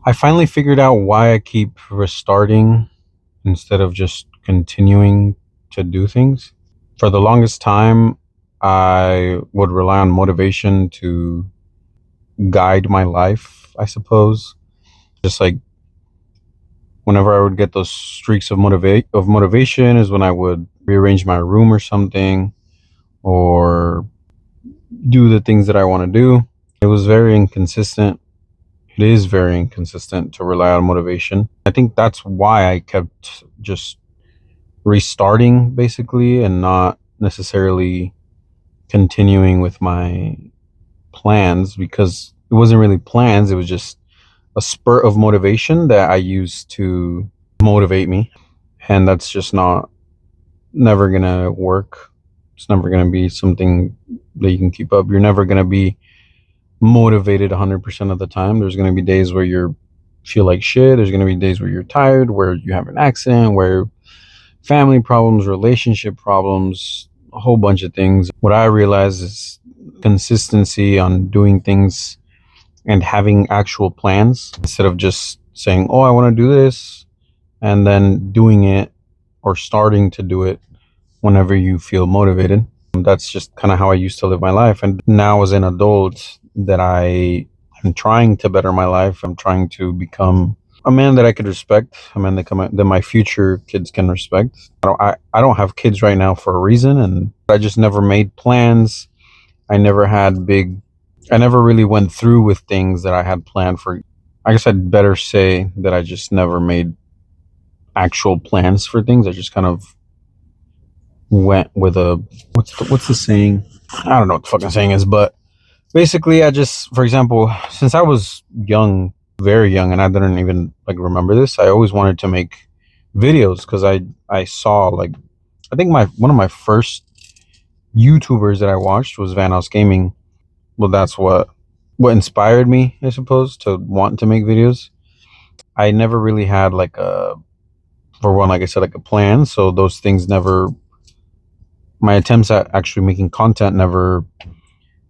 I finally figured out why I keep restarting instead of just continuing to do things. For the longest time, I would rely on motivation to guide my life, I suppose. Just like whenever I would get those streaks of motivation is when I would rearrange my room or something or do the things that I want to do. It was very inconsistent. It is very inconsistent to rely on motivation. I think that's why I kept just restarting basically and not necessarily continuing with my plans because it wasn't really plans, it was just a spurt of motivation that I used to motivate me. And that's just not never gonna work. It's never gonna be something that you can keep up. You're never gonna be motivated 100% of the time. There's gonna be days where you feel like shit. There's gonna be days where you're tired, where you have an accident, where family problems, relationship problems, a whole bunch of things. What I realize is consistency on doing things and having actual plans instead of just saying, oh, I want to do this, and then doing it or starting to do it whenever you feel motivated. That's just kind of how I used to live my life. And now, as an adult, that I am trying to better my life, I'm trying to become a man that I could respect, a man that my future kids can respect. I don't have kids right now for a reason, and I just never made plans. I never had big. I never really went through with things that I had planned for. I guess I'd better say that I just never made actual plans for things. I just kind of went with a what's the saying? I don't know what the fucking saying is, but basically, I just, for example, since I was young, very young, and I didn't even like remember this, I always wanted to make videos because I saw like I think my one of my first YouTubers that I watched was Vanos Gaming. Well, that's what inspired me, I suppose, to want to make videos. I never really had like a for one, like I said, like a plan. So those things never my attempts at actually making content never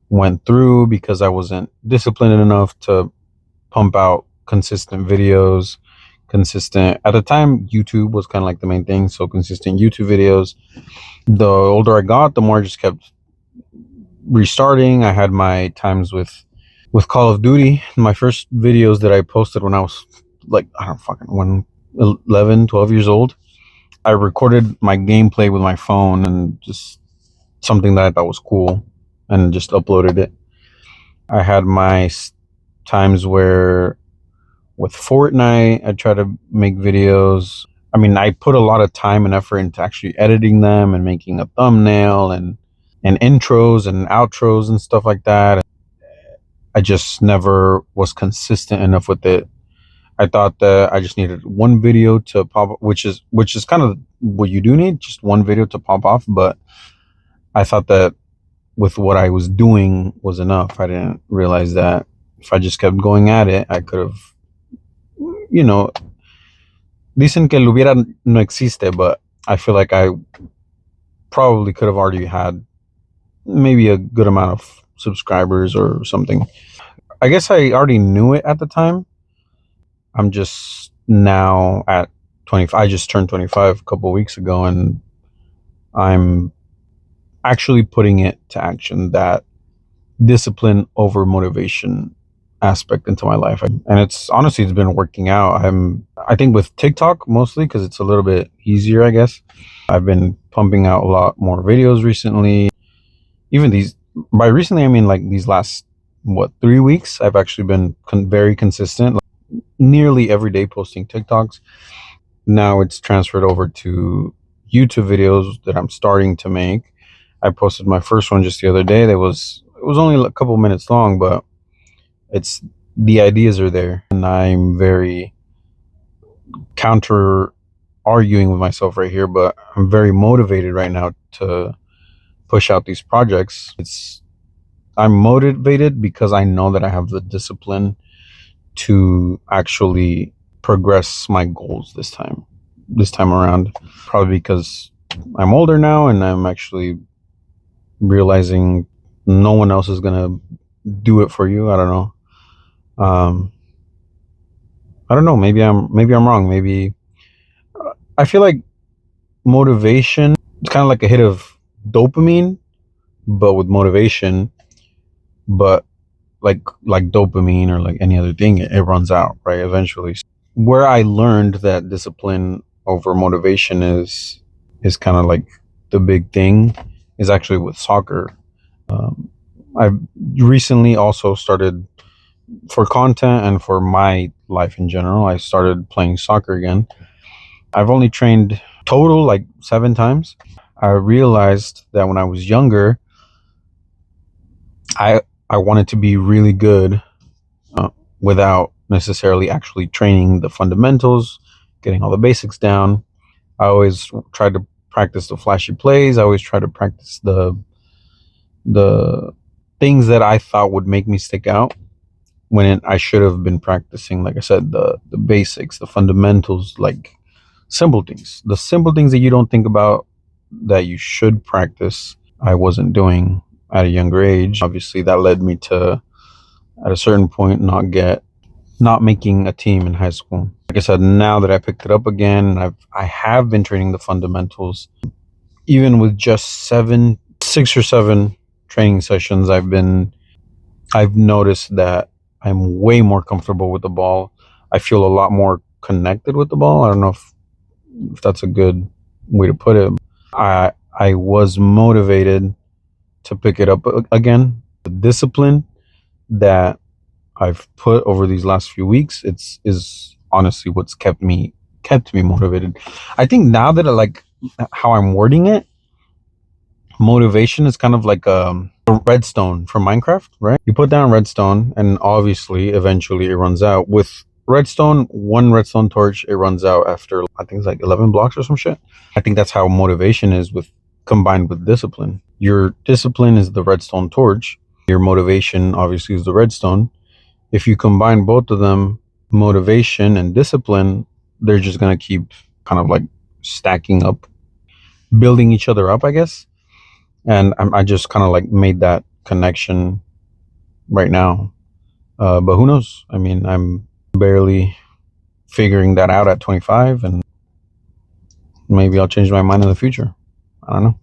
went through because I wasn't disciplined enough to pump out consistent videos. Consistent at the time, YouTube was kind of like the main thing. So consistent YouTube videos. The older I got, the more I just kept restarting. I had my times with Call of Duty. My first videos that I posted when I was like I don't fucking when 11, 12 years old. I recorded my gameplay with my phone and just something that I thought was cool and just uploaded it. I had my times where with Fortnite, I try to make videos. I mean, I put a lot of time and effort into actually editing them and making a thumbnail and intros and outros and stuff like that. I just never was consistent enough with it. I thought that I just needed one video to pop, which is kind of what you do need, just one video to pop off. But I thought that with what I was doing was enough. I didn't realize that if I just kept going at it, I could have, you know, dicen que el hubiera no existe, but I feel like I probably could have already had maybe a good amount of subscribers or something. I guess I already knew it at the time. I'm just now at 25. I just turned 25 a couple of weeks ago, and I'm actually putting it to action, that discipline over motivation aspect into my life. And it's honestly, it's been working out. I think with TikTok mostly because it's a little bit easier, I guess. I've been pumping out a lot more videos recently. Even these, by recently, I mean like these last, 3 weeks, I've actually been very consistent, like nearly every day posting TikToks. Now it's transferred over to YouTube videos that I'm starting to make. I posted my first one just the other day. It was only a couple minutes long, but it's the ideas are there, and I'm very counter arguing with myself right here, but I'm very motivated right now to push out these projects. I'm motivated because I know that I have the discipline to actually progress my goals this time around. Probably because I'm older now and I'm actually realizing no one else is gonna do it for you. I don't know. I don't know. Maybe I'm wrong. Maybe I feel like motivation is kind of like a hit of dopamine, but with motivation. But like dopamine or like any other thing, it runs out, right? Eventually. Where I learned that discipline over motivation is kind of like the big thing is actually with soccer. Um, I've recently also started for content and for my life in general. I started playing soccer again. I've only trained total like 7 times. I realized that when I was younger, I I wanted to be really good uh, without necessarily actually training the fundamentals, getting all the basics down. I always tried to practice the flashy plays. I always tried to practice the things that I thought would make me stick out I should have been practicing, like I said, the basics, the fundamentals, like the simple things that you don't think about that you should practice. I wasn't doing at a younger age. Obviously, that led me to, at a certain point, not making a team in high school. Like I said, now that I picked it up again, I have been training the fundamentals. Even with just 6 or 7 training sessions, I've noticed that I'm way more comfortable with the ball. I feel a lot more connected with the ball. I don't know if that's a good way to put it. I was motivated to pick it up again. The discipline that I've put over these last few weeks, it's is honestly what's kept me motivated. I think now that I like how I'm wording it, motivation is kind of like a redstone from Minecraft, right? You put down redstone, and obviously, eventually, it runs out. With redstone, one redstone torch, it runs out after I think it's like 11 blocks or some shit. I think that's how motivation is with combined with discipline. Your discipline is the redstone torch. Your motivation, obviously, is the redstone. If you combine both of them, motivation and discipline, they're just gonna keep kind of like stacking up, building each other up, I guess. And I just kind of like made that connection right now. But who knows? I mean, I'm barely figuring that out at 25, and maybe I'll change my mind in the future. I don't know.